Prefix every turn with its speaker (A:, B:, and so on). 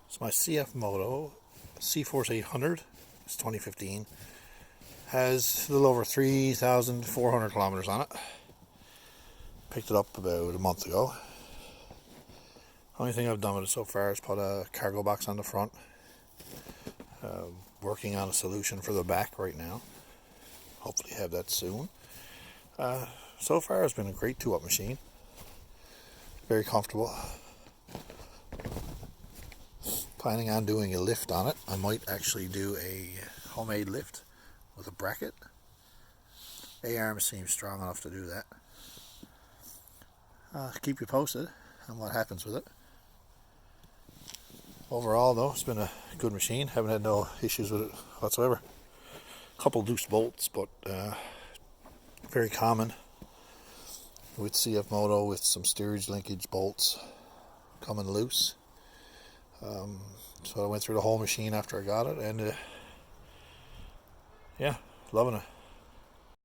A: It's my CFMOTO Cforce 800. It's 2015. Has a little over 3,400 kilometers on it. Picked it up about a month ago. Only thing I've done with it so far is put a cargo box on the front. Working on a solution for the back right now. Hopefully have that soon. So far it's been a great two-up machine. Very comfortable. Planning on doing a lift on it. I might actually do a homemade lift with a bracket. A-arm seems strong enough to do that. Keep you posted on what happens with it. Overall though, it's been a good machine. Haven't had no issues with it whatsoever. A couple loose bolts, but very common with CFMOTO, with some steerage linkage bolts coming loose. So I went through the whole machine after I got it, and yeah, loving it.